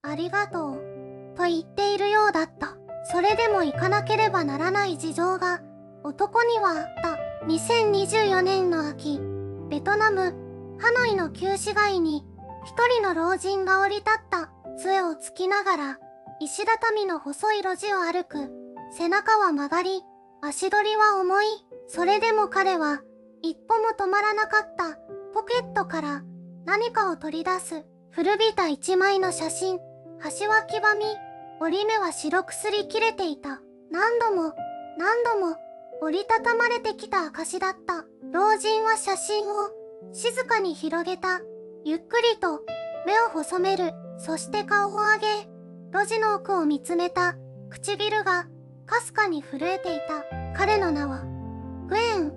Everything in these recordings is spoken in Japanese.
ありがとう、と言っているようだった。それでも行かなければならない事情が、男にはあった。2024年の秋、ベトナム、ハノイの旧市街に、一人の老人が降り立った。杖をつきながら、石畳の細い路地を歩く。背中は曲がり、足取りは重い。それでも彼は、一歩も止まらなかった。ポケットから何かを取り出す。古びた一枚の写真。端は黄ばみ、折り目は白くすり切れていた。何度も折りたたまれてきた証だった。老人は写真を静かに広げた。ゆっくりと目を細める。そして顔を上げ、路地の奥を見つめた。唇がかすかに震えていた。彼の名は、グエン・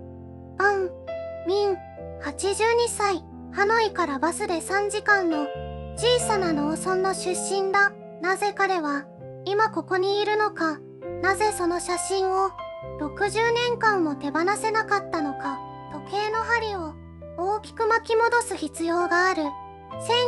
バン・ミン、82歳。ハノイからバスで3時間の小さな農村の出身だ。なぜ彼は今ここにいるのか。なぜその写真を60年間も手放せなかったのか。時計の針を大きく巻き戻す必要がある。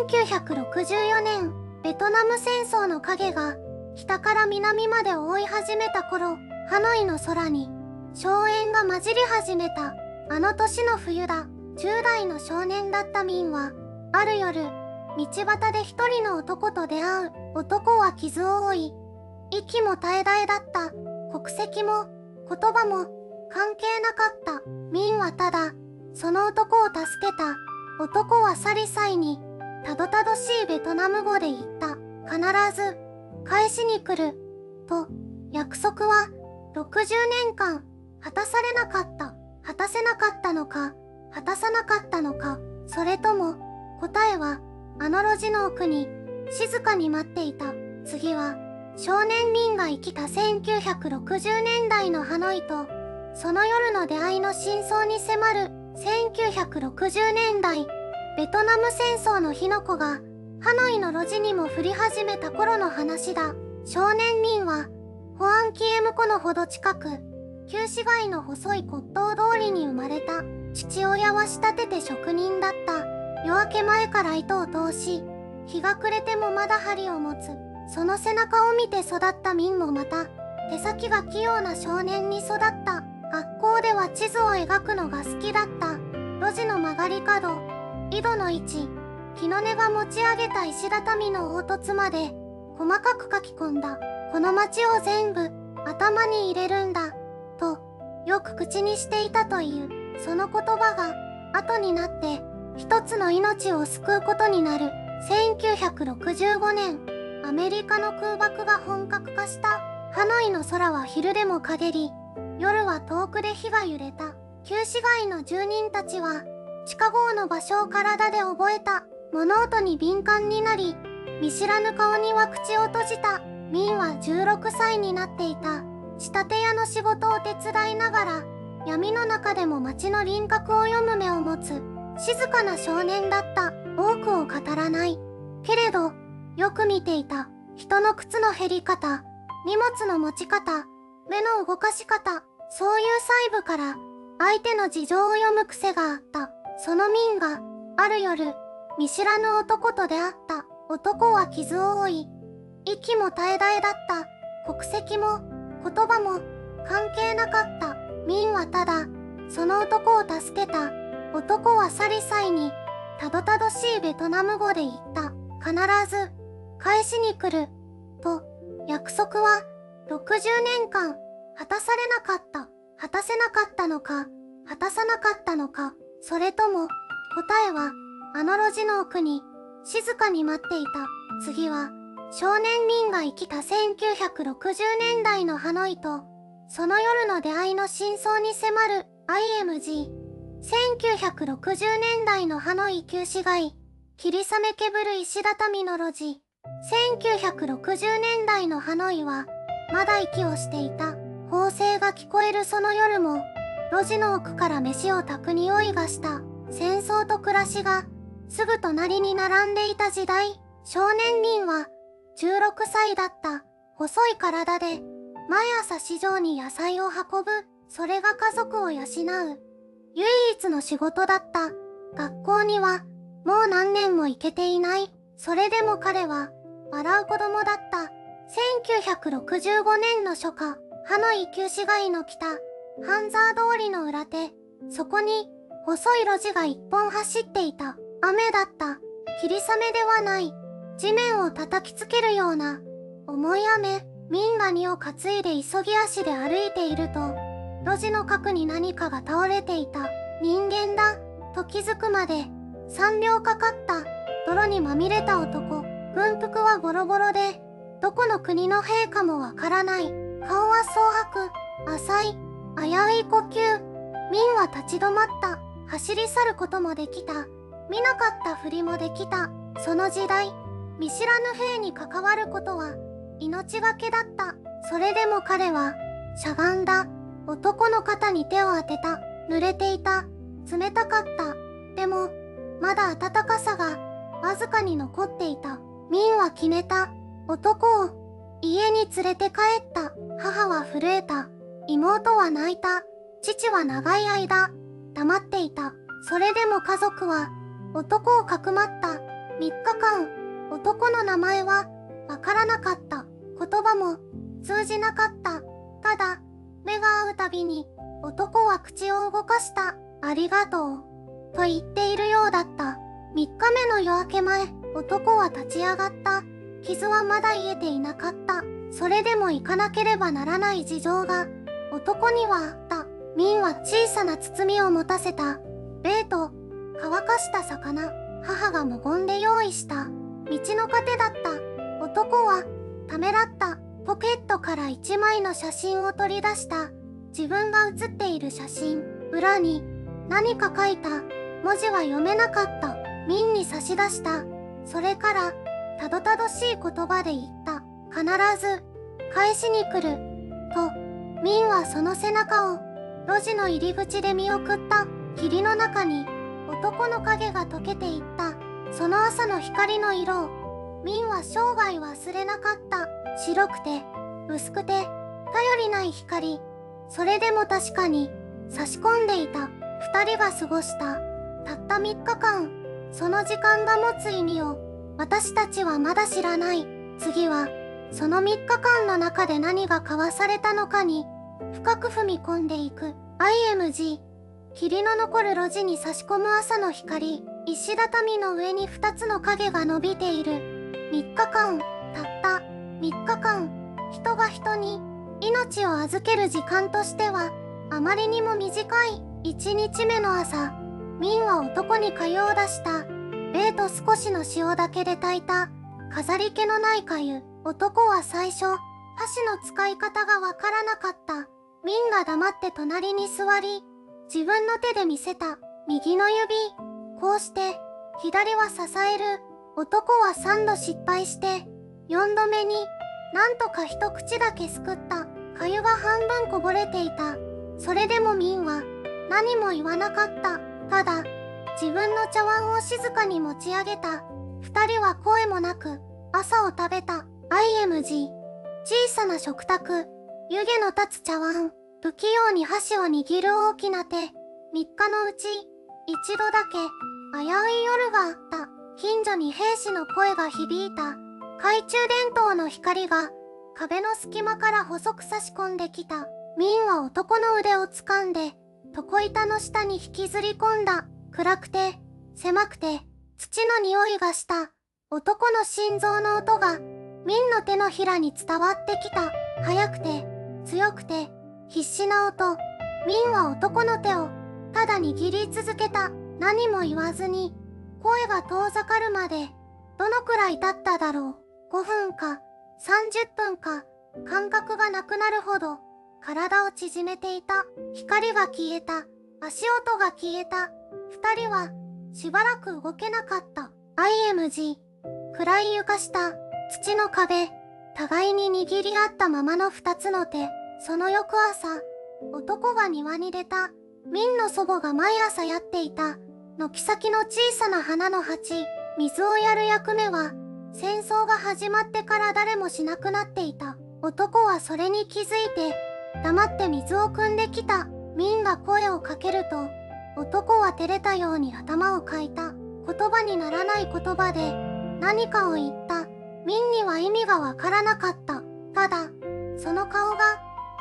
1964年、ベトナム戦争の影が北から南まで覆い始めた頃、ハノイの空に硝煙が混じり始めた。あの年の冬だ。10代の少年だったミンは、ある夜、道端で一人の男と出会う。男は傷を負い、息も絶え絶えだった。国籍も言葉も関係なかった。ミンはただ、その男を助けた。男はサリサイに、たどたどしいベトナム語で言った。必ず、返しに来る。と、約束は、60年間、果たされなかった。果たせなかったのか、果たさなかったのか。それとも、答えは、あの路地の奥に、静かに待っていた。次は、少年ミンが生きた1960年代のハノイと、その夜の出会いの真相に迫る。1960年代、ベトナム戦争の火の粉が、ハノイの路地にも降り始めた頃の話だ。少年ミンは、ホアンキエム湖のほど近く、旧市街の細い骨董通りに生まれた。父親は仕立てて職人だった。夜明け前から糸を通し、日が暮れてもまだ針を持つ。その背中を見て育ったミンもまた、手先が器用な少年に育った。学校では地図を描くのが好きだった。路地の曲がり角、井戸の位置、木の根が持ち上げた石畳の凹凸まで、細かく書き込んだ。この街を全部、頭に入れるんだ。と、よく口にしていたという。その言葉が、後になって、一つの命を救うことになる。1965年、アメリカの空爆が本格化した。ハノイの空は昼でも陰り、夜は遠くで火が揺れた。旧市街の住人たちは、地下壕の場所を体で覚えた。物音に敏感になり、見知らぬ顔には口を閉じた。ミンは16歳になっていた。仕立て屋の仕事を手伝いながら、闇の中でも街の輪郭を読む目を持つ、静かな少年だった。多くを語らない。けれど、よく見ていた。人の靴の減り方、荷物の持ち方、目の動かし方、そういう細部から、相手の事情を読む癖があった。そのミンが、ある夜、見知らぬ男と出会った。男は傷を負い、息も絶え絶えだった。国籍も、言葉も、関係なかった。ミンはただ、その男を助けた。男はサリサイに、たどたどしいベトナム語で言った。必ず、返しに来る。と、約束は、60年間、果たされなかった。果たせなかったのか、果たさなかったのか。それとも、答えは、あの路地の奥に、静かに待っていた。次は、少年ミンが生きた1960年代のハノイと、その夜の出会いの真相に迫る IMG。1960年代のハノイ旧市街、霧雨けぶる石畳の路地。1960年代のハノイは、まだ息をしていた。砲声が聞こえるその夜も、路地の奥から飯を炊く匂いがした。戦争と暮らしが、すぐ隣に並んでいた時代。少年ミンは、16歳だった。細い体で、毎朝市場に野菜を運ぶ。それが家族を養う。唯一の仕事だった。学校には、もう何年も行けていない。それでも彼は、笑う子供だった。1965年の初夏、ハノイ旧市街の北、ハンザー通りの裏手、そこに、細い路地が一本走っていた。雨だった。霧雨ではない。地面を叩きつけるような、重い雨。ミンが荷を担いで急ぎ足で歩いていると、路地の角に何かが倒れていた。人間だ、と気づくまで、3秒かかった。泥にまみれた男。軍服はボロボロで、どこの国の兵かもわからない。顔は蒼白、浅い、危うい呼吸。ミンは立ち止まった。走り去ることもできた。見なかったふりもできた。その時代、見知らぬ兵に関わることは、命がけだった。それでも彼は、しゃがんだ。男の肩に手を当てた。濡れていた。冷たかった。でも、まだ暖かさが、わずかに残っていた。ミンは決めた。男を、家に連れて帰った。母は震えた。妹は泣いた。父は長い間、黙っていた。それでも家族は、男をかくまった。3日間、男の名前は、わからなかった。言葉も通じなかった。ただ、目が合うたびに、男は口を動かした。ありがとう。と言っているようだった。3日目の夜明け前、男は立ち上がった。傷はまだ癒えていなかった。それでも行かなければならない事情が、男にはあった。ミンは小さな包みを持たせた。ベイと、乾かした魚、母が無言で用意した。道の糧だった。男は、ためらった。ポケットから1枚の写真を取り出した。自分が写っている写真。裏に、何か書いた。文字は読めなかった。ミンに差し出した。それから、たどたどしい言葉で言った。必ず、返しに来る。と、ミンはその背中を、路地の入り口で見送った。霧の中に、男の影が溶けていった。その朝の光の色を、ミンは生涯忘れなかった。白くて、薄くて、頼りない光。それでも確かに、差し込んでいた。二人が過ごした。たった3日間。その時間が持つ意味を、私たちはまだ知らない。次は、その3日間の中で何が交わされたのかに、深く踏み込んでいく。IMG。霧の残る路地に差し込む朝の光。石畳の上に2つの影が伸びている。3日間、たった3日間。人が人に命を預ける時間としては、あまりにも短い。1日目の朝、ミンは男に粥を出した。ベイと少しの塩だけで炊いた。飾り気のない粥。男は最初、箸の使い方がわからなかった。ミンが黙って隣に座り、自分の手で見せた。右の指。こうして、左は支える。男は3度失敗して、4度目に、なんとか一口だけすくった。粥が半分こぼれていた。それでもミンは、何も言わなかった。ただ、自分の茶碗を静かに持ち上げた。二人は声もなく、朝を食べた。IMG。小さな食卓。湯気の立つ茶碗。不器用に箸を握る大きな手。3日のうち、一度だけ、危うい夜があった。近所に兵士の声が響いた。懐中電灯の光が、壁の隙間から細く差し込んできた。ミンは男の腕を掴んで、床板の下に引きずり込んだ。暗くて、狭くて、土の匂いがした。男の心臓の音が、ミンの手のひらに伝わってきた。速くて、強くて、必死な音。ミンは男の手を、ただ握り続けた。何も言わずに、声が遠ざかるまで、どのくらい経っただろう。5分か、30分か、感覚がなくなるほど、体を縮めていた。光が消えた。足音が消えた。二人は、しばらく動けなかった。IMG。暗い床下、土の壁、互いに握り合ったままの2つの手。その翌朝、男が庭に出た。ミンの祖母が毎朝やっていた。軒先の小さな花の鉢。水をやる役目は、戦争が始まってから誰もしなくなっていた。男はそれに気づいて、黙って水を汲んできた。ミンが声をかけると、男は照れたように頭をかいた。言葉にならない言葉で、何かを言った。ミンには意味がわからなかった。ただ、その顔が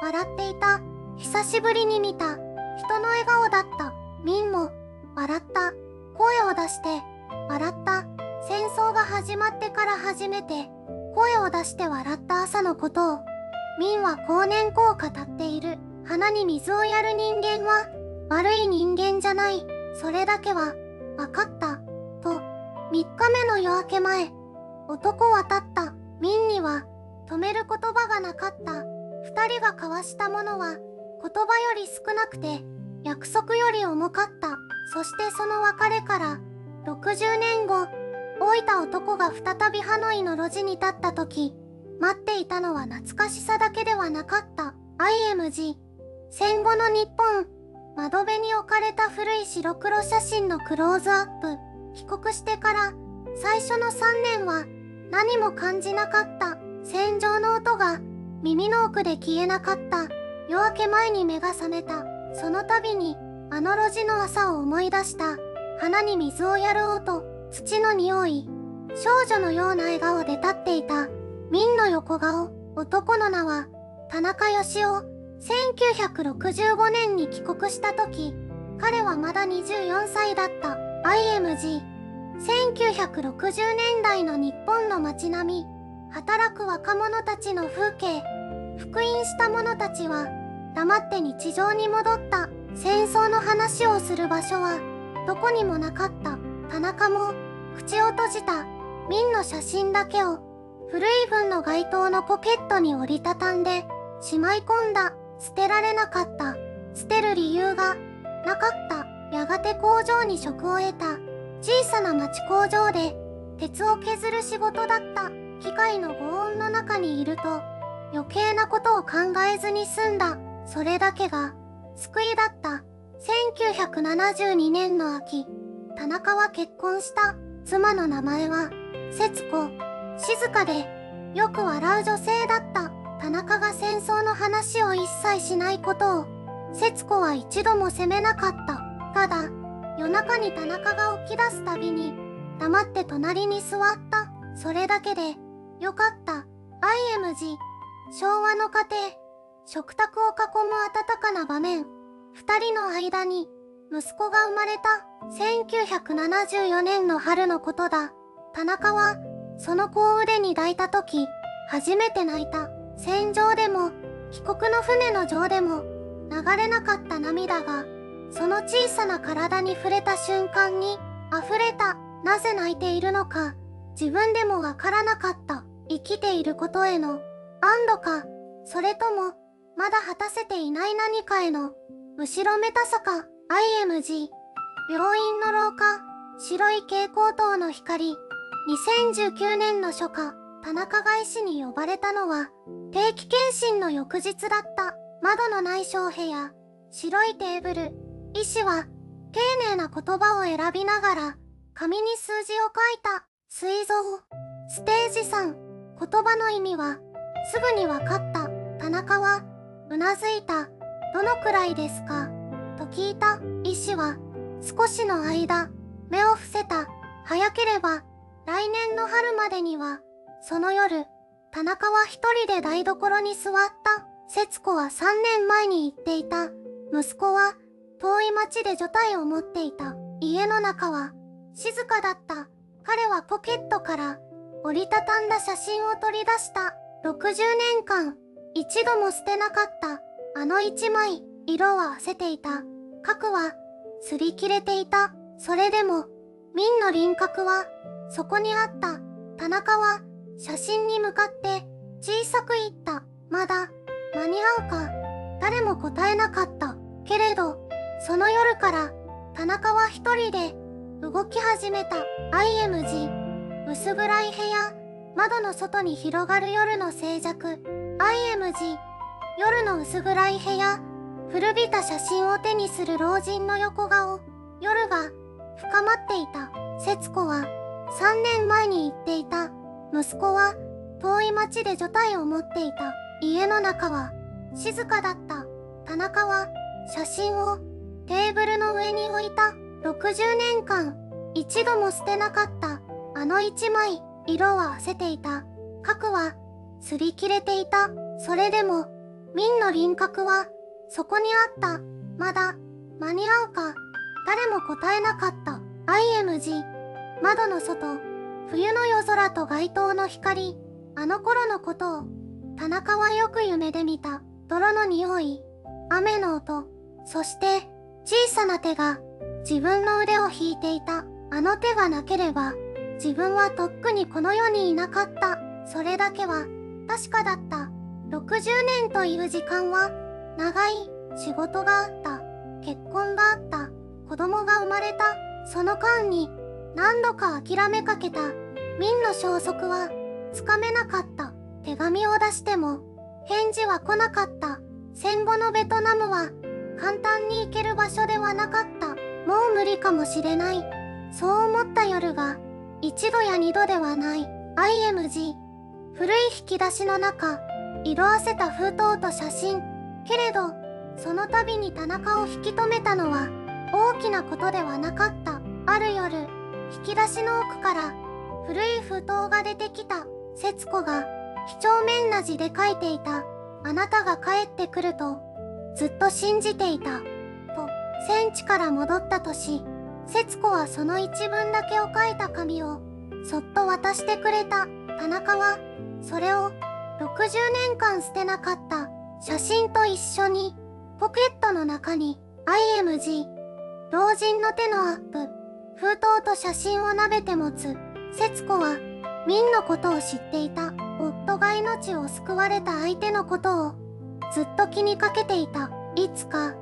笑っていた。久しぶりに見た人の笑顔だった。ミンも笑った。声を出して笑った。戦争が始まってから初めて声を出して笑った朝のことを。ミンは後年こう語っている。花に水をやる人間は悪い人間じゃない。それだけは分かった。と、3日目の夜明け前、男は立った。ミンには止める言葉がなかった。2人が交わしたものは言葉より少なくて約束より重かった。そしてその別れから60年後、老いた男が再びハノイの路地に立った時、待っていたのは懐かしさだけではなかった。IMG。戦後の日本。窓辺に置かれた古い白黒写真のクローズアップ。帰国してから最初の3年は何も感じなかった。戦場の音が耳の奥で消えなかった。夜明け前に目が覚めた。その度にあの路地の朝を思い出した。花に水をやる音、土の匂い。少女のような笑顔で立っていた。ミンの横顔。男の名は田中義雄。1965年に帰国した時、彼はまだ24歳だった。IMG。1960年代の日本の街並み、働く若者たちの風景。復員した者たちは黙って日常に戻った。戦争の話をする場所はどこにもなかった。田中も口を閉じた。ミンの写真だけを古い文の街灯のポケットに折りたたんでしまい込んだ。捨てられなかった。捨てる理由がなかった。やがて工場に職を得た。小さな町工場で鉄を削る仕事だった。機械の轟音の中にいると余計なことを考えずに済んだ。それだけが救いだった。1972年の秋、田中は結婚した。妻の名前は節子。静かでよく笑う女性だった。田中が戦争の話を一切しないことを節子は一度も責めなかった。ただ夜中に田中が起き出すたびに黙って隣に座った。それだけでよかった。IMG。昭和の家庭。食卓を囲む温かな場面。二人の間に息子が生まれた。1974年の春のことだ。田中はその子を腕に抱いた時初めて泣いた。戦場でも帰国の船の上でも流れなかった涙がその小さな体に触れた瞬間に溢れた。なぜ泣いているのか自分でもわからなかった。生きていることへの安堵か、それともまだ果たせていない何かへの後ろめたさか。IMG。病院の廊下。白い蛍光灯の光。2019年の初夏、田中が医師に呼ばれたのは定期検診の翌日だった。窓のない小部屋、白いテーブル。医師は丁寧な言葉を選びながら紙に数字を書いた。膵臓、ステージ3。言葉の意味はすぐに分かった。田中はうなずいた。どのくらいですかと聞いた。医師は少しの間目を伏せた。早ければ来年の春までには。その夜、田中は一人で台所に座った。節子は3年前に言っていた。息子は遠い町で除隊を持っていた。家の中は静かだった。彼はポケットから折りたたんだ写真を取り出した。60年間一度も捨てなかったあの一枚。色は褪せていた。核は擦り切れていた。それでもミンの輪郭はそこにあった。田中は写真に向かって小さく言った。まだ間に合うか。誰も答えなかった。けれどその夜から田中は一人で動き始めた。IMG。薄暗い部屋。窓の外に広がる夜の静寂。IMG。夜の薄暗い部屋。古びた写真を手にする老人の横顔。夜が深まっていた。節子は3年前に言っていた。息子は遠い町で除隊を持っていた。家の中は静かだった。田中は写真をテーブルの上に置いた。60年間一度も捨てなかったあの一枚。色は褪せていた。核は擦り切れていた。それでも、ミンの輪郭はそこにあった。まだ間に合うか。誰も答えなかった。IMG。窓の外、冬の夜空と街灯の光。あの頃のことを、田中はよく夢で見た。泥の匂い、雨の音、そして小さな手が自分の腕を引いていた。あの手がなければ、自分はとっくにこの世にいなかった。それだけは確かだった。60年という時間は長い。仕事があった。結婚があった。子供が生まれた。その間に何度か諦めかけた。ミンの消息はつかめなかった。手紙を出しても返事は来なかった。戦後のベトナムは簡単に行ける場所ではなかった。もう無理かもしれない。そう思った夜が一度や二度ではない。IMG。古い引き出しの中、色あせた封筒と写真。けれど、その度に田中を引き止めたのは大きなことではなかった。ある夜、引き出しの奥から古い封筒が出てきた。節子が几帳面な字で書いていた。あなたが帰ってくるとずっと信じていた。と、戦地から戻った年、節子はその一文だけを書いた紙をそっと渡してくれた。田中はそれを60年間捨てなかった。写真と一緒にポケットの中に IMG。老人の手のアップ。封筒と写真を撫でて持つ。節子はミンのことを知っていた。夫が命を救われた相手のことをずっと気にかけていた。いつか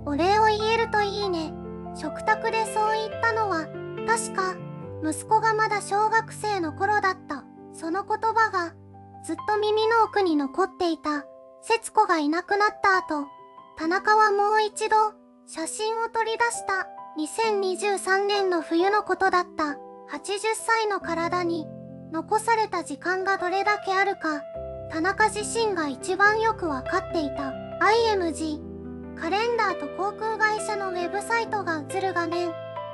お礼を言えるといいね。食卓でそう言ったのは確か息子がまだ小学生の頃だった。その言葉がずっと耳の奥に残っていた。節子がいなくなった後、田中はもう一度写真を取り出した。2023年の冬のことだった。80歳の体に残された時間がどれだけあるか、田中自身が一番よくわかっていた。IMG。カレンダーと航空会社のウェブサイトが映る画面。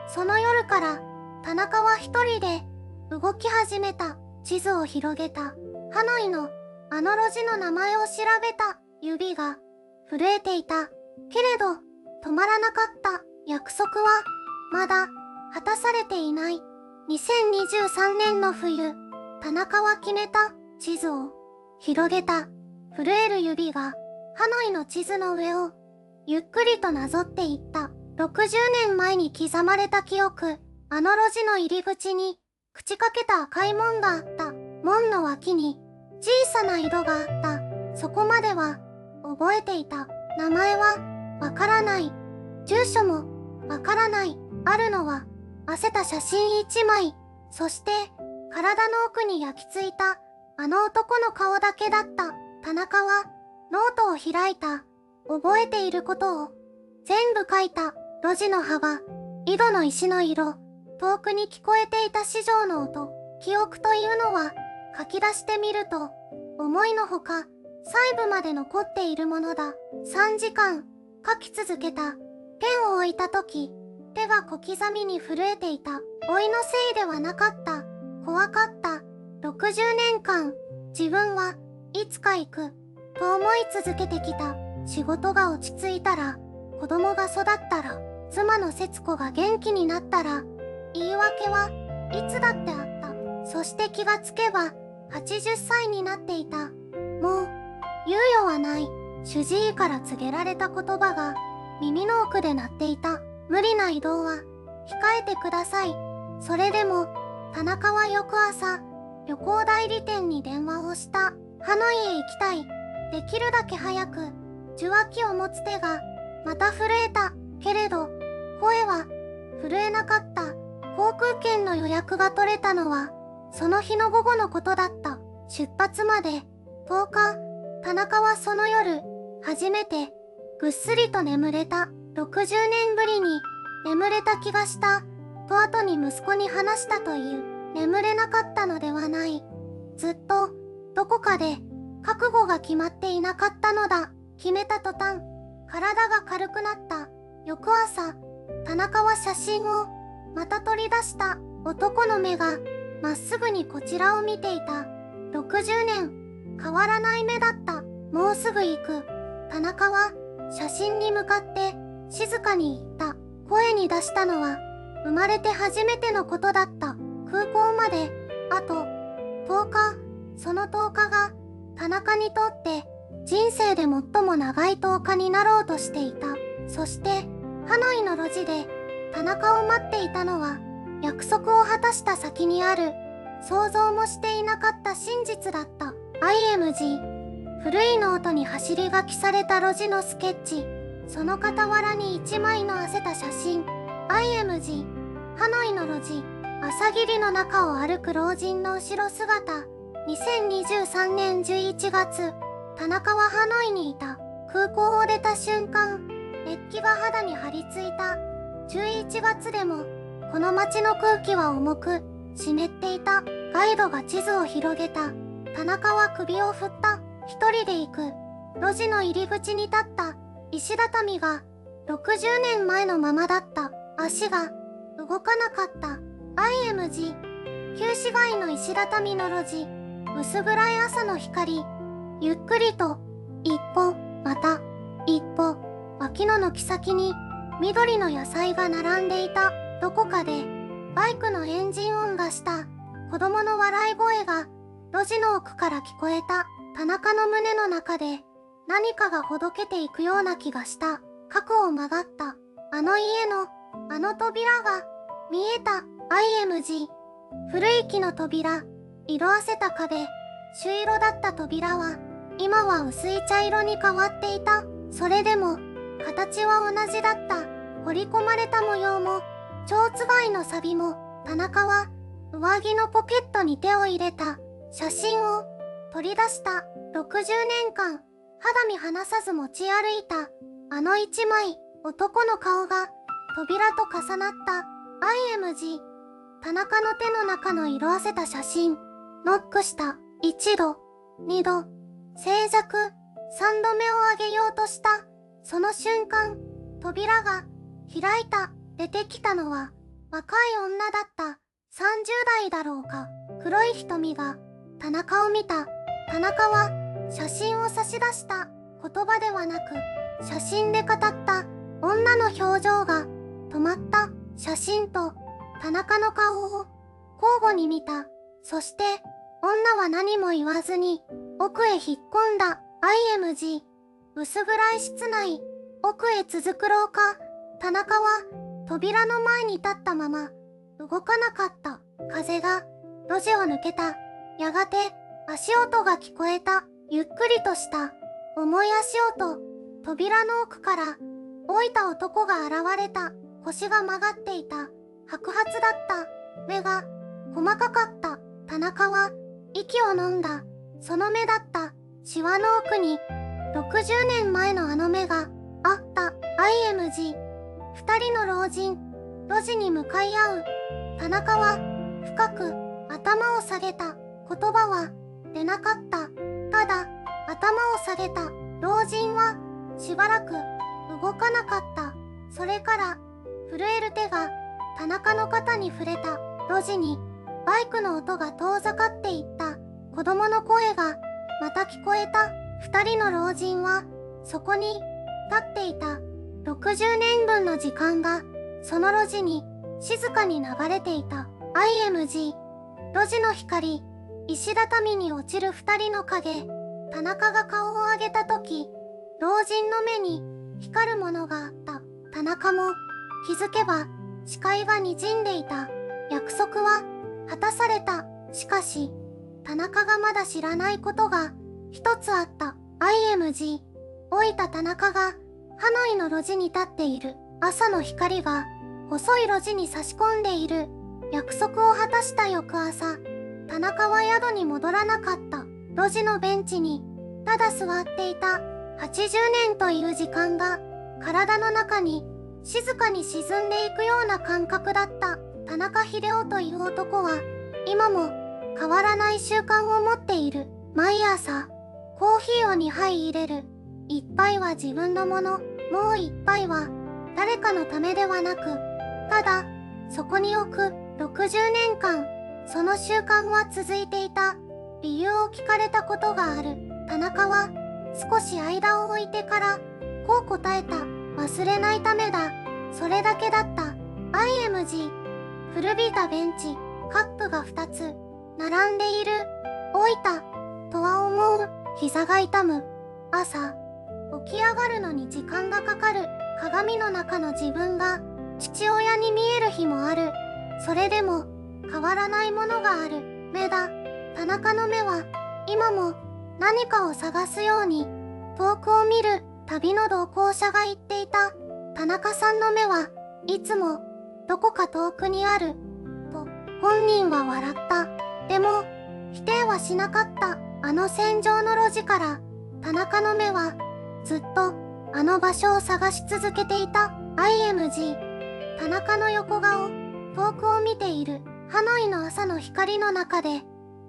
その夜から田中は一人で動き始めた。地図を広げた。ハノイのあの路地の名前を調べた。指が震えていた。けれど止まらなかった。約束はまだ果たされていない。2023年の冬、田中は決めた。地図を広げた。震える指がハノイの地図の上をゆっくりとなぞっていった。60年前に刻まれた記憶。あの路地の入り口に口かけた赤い門があった。門の脇に小さな井戸があった。そこまでは覚えていた。名前はわからない。住所もわからない。あるのは焦った写真一枚。そして体の奥に焼き付いたあの男の顔だけだった。田中はノートを開いた。覚えていることを全部書いた。路地の幅、井戸の石の色、遠くに聞こえていた四条の音。記憶というのは書き出してみると思いのほか細部まで残っているものだ。3時間書き続けた。ペンを置いた時、手が小刻みに震えていた。老いのせいではなかった。怖かった。60年間、自分はいつか行く、と思い続けてきた。仕事が落ち着いたら、子供が育ったら、妻の節子が元気になったら、言い訳はいつだってあった。そして気がつけば、80歳になっていた。もう、猶予はない。主治医から告げられた言葉が、耳の奥で鳴っていた。無理な移動は、控えてください。それでも、田中は翌朝、旅行代理店に電話をした。ハノイへ行きたい。できるだけ早く。受話器を持つ手が、また震えた。けれど、声は、震えなかった。航空券の予約が取れたのは、その日の午後のことだった。出発まで、10日、田中はその夜、初めて、ぐっすりと眠れた。60年ぶりに、眠れた気がした。と後に息子に話したという。眠れなかったのではない。ずっと、どこかで、覚悟が決まっていなかったのだ。決めた途端、体が軽くなった。翌朝、田中は写真を、また取り出した。男の目が、まっすぐにこちらを見ていた。60年、変わらない目だった。もうすぐ行く。田中は写真に向かって静かに言った。声に出したのは生まれて初めてのことだった。空港まであと10日。その10日が田中にとって人生で最も長い10日になろうとしていた。そしてハノイの路地で田中を待っていたのは、約束を果たした先にある想像もしていなかった真実だった。IMG。 古いノートに走り書きされた路地のスケッチ、その傍らに1枚の汗た写真。 IMG。 ハノイの路地、朝霧の中を歩く老人の後ろ姿。2023年11月、田中はハノイにいた。空港を出た瞬間、熱気が肌に張り付いた。11月でもこの街の空気は重く湿っていた。ガイドが地図を広げた。田中は首を振った。一人で行く。路地の入り口に立った石畳が60年前のままだった。足が動かなかった。 IMG。 旧市街の石畳の路地、薄暗い朝の光、ゆっくりと一歩また一歩。脇の軒先に緑の野菜が並んでいた。どこかでバイクのエンジン音がした。子供の笑い声が路地の奥から聞こえた。田中の胸の中で何かがほどけていくような気がした。角を曲がった。あの家のあの扉が見えた。 IMG。 古い木の扉、色あせた壁、朱色だった扉は今は薄い茶色に変わっていた。それでも形は同じだった。彫り込まれた模様も蝶番の錆も。田中は上着のポケットに手を入れた。写真を取り出した。60年間肌身離さず持ち歩いたあの一枚。男の顔が扉と重なった。 IMG。 田中の手の中の色あせた写真。ノックした。1度2度静寂。3度目を上げようとした。その瞬間、扉が開いた。出てきたのは若い女だった。30代だろうか。黒い瞳が田中を見た。田中は写真を差し出した。言葉ではなく写真で語った。女の表情が止まった。写真と田中の顔を交互に見た。そして女は何も言わずに奥へ引っ込んだ。 IMG。 薄暗い室内、奥へ続く廊下。田中は扉の前に立ったまま動かなかった。風が路地を抜けた。やがて足音が聞こえた。ゆっくりとした重い足音。扉の奥から老いた男が現れた。腰が曲がっていた。白髪だった。目が細かかった。田中は息を飲んだ。その目だった。シワの奥に60年前のあの目があった。 IMG。 二人の老人、路地に向かい合う。田中は深く頭を下げた。言葉は出なかった。ただ頭を下げた。老人はしばらく動かなかった。それから震える手が田中の肩に触れた。路地にバイクの音が遠ざかっていった。子供の声がまた聞こえた。二人の老人はそこに立っていた。60年分の時間がその路地に静かに流れていた。 IMG。 路地の光、石畳に落ちる二人の影。田中が顔を上げた時、老人の目に光るものがあった。田中も気づけば視界が滲んでいた。約束は果たされた。しかし田中がまだ知らないことが一つあった。 IMG。 老いた田中がハノイの路地に立っている。朝の光が細い路地に差し込んでいる。約束を果たした翌朝、田中は宿に戻らなかった。路地のベンチにただ座っていた。80年という時間が体の中に静かに沈んでいくような感覚だった。田中秀夫という男は今も変わらない習慣を持っている。毎朝コーヒーを2杯入れる。1杯は自分のもの、もう1杯は誰かのためではなく、ただそこに置く。60年間その習慣は続いていた。理由を聞かれたことがある。田中は少し間を置いてからこう答えた。忘れないためだ。それだけだった。IMG。古びたベンチ、カップが2つ並んでいる。老いたとは思う。膝が痛む。朝起き上がるのに時間がかかる。鏡の中の自分が父親に見える日もある。それでも変わらないものがある。目だ。田中の目は今も何かを探すように遠くを見る。旅の同行者が言っていた。田中さんの目はいつもどこか遠くにあると本人は笑った。でも否定はしなかった。あの戦場の路地から田中の目はずっとあの場所を探し続けていた。IMG。田中の横顔、遠くを見ている。ハノイの朝の光の中で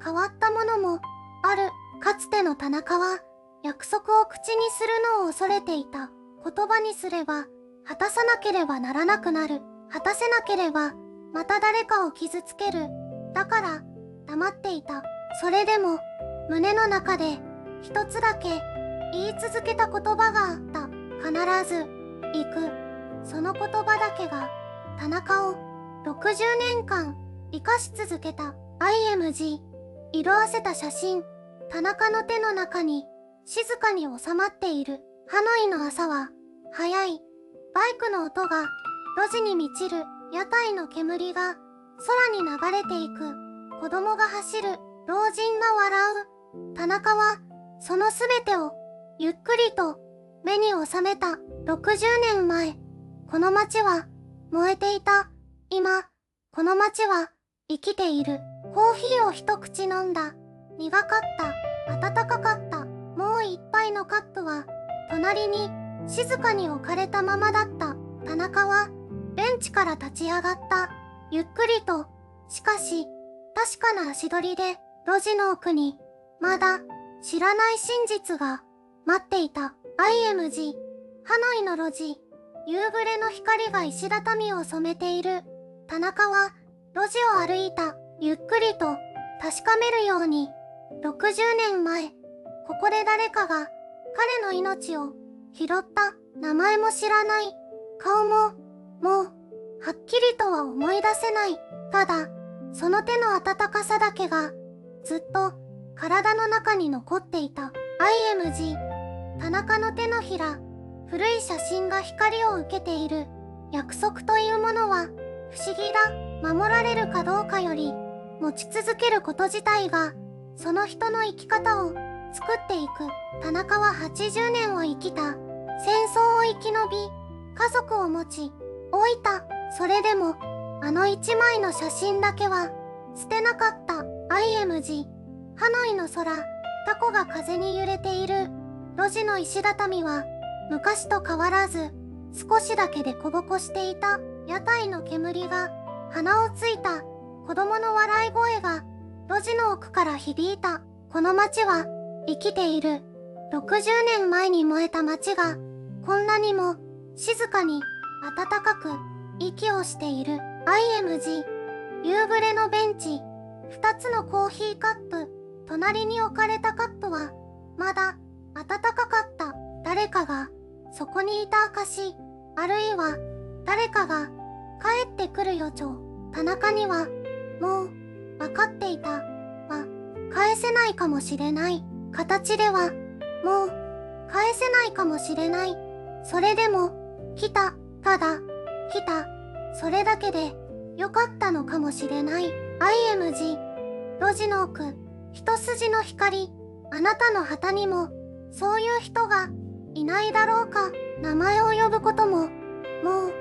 変わったものもある。かつての田中は約束を口にするのを恐れていた。言葉にすれば果たさなければならなくなる。果たせなければまた誰かを傷つける。だから黙っていた。それでも胸の中で一つだけ言い続けた言葉があった。必ず行く。その言葉だけが田中を60年間生かし続けた。IMG。色あせた写真。田中の手の中に静かに収まっている。ハノイの朝は早い。バイクの音が路地に満ちる。屋台の煙が空に流れていく。子供が走る。老人が笑う。田中はそのすべてをゆっくりと目に収めた。60年前、この街は燃えていた。今、この街は生きている。コーヒーを一口飲んだ。苦かった。暖かかった。もう一杯のカップは隣に静かに置かれたままだった。田中はベンチから立ち上がった。ゆっくりと、しかし確かな足取りで路地の奥にまだ知らない真実が待っていた。IMG。ハノイの路地。夕暮れの光が石畳を染めている。田中は路地を歩いた。ゆっくりと確かめるように。60年前、ここで誰かが彼の命を拾った。名前も知らない。顔も、もう、はっきりとは思い出せない。ただ、その手の温かさだけが、ずっと体の中に残っていた。IMG。田中の手のひら。古い写真が光を受けている。約束というものは不思議だ。守られるかどうかより持ち続けること自体がその人の生き方を作っていく。田中は80年を生きた。戦争を生き延び、家族を持ち老いた。それでもあの一枚の写真だけは捨てなかった。IMG。ハノイの空。タコが風に揺れている。路地の石畳は昔と変わらず少しだけでこぼこしていた。屋台の煙が鼻をついた。子供の笑い声が路地の奥から響いた。この街は生きている。60年前に燃えた街がこんなにも静かに暖かく息をしている。IMG。夕暮れのベンチ。2つのコーヒーカップ。隣に置かれたカップはまだ暖かかった。誰かがそこにいた証、あるいは誰かが帰ってくる予兆。田中にはもう分かっていた。返せないかもしれない。形ではもう返せないかもしれない。それでも来た。ただ来た。それだけでよかったのかもしれない。IMG。路地の奥。一筋の光。あなたの旗にもそういう人がいないだろうか。名前を呼ぶことももう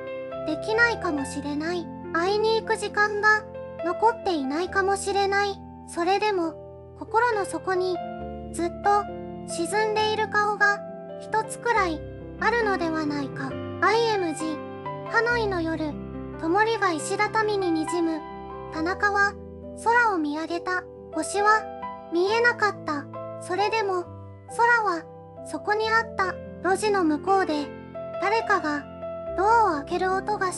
できないかもしれない。会いに行く時間が残っていないかもしれない。それでも心の底にずっと沈んでいる顔が一つくらいあるのではないか。IMG。ハノイの夜。灯りが石畳ににじむ。田中は空を見上げた。星は見えなかった。それでも空はそこにあった。路地の向こうで誰かがドアを開ける音が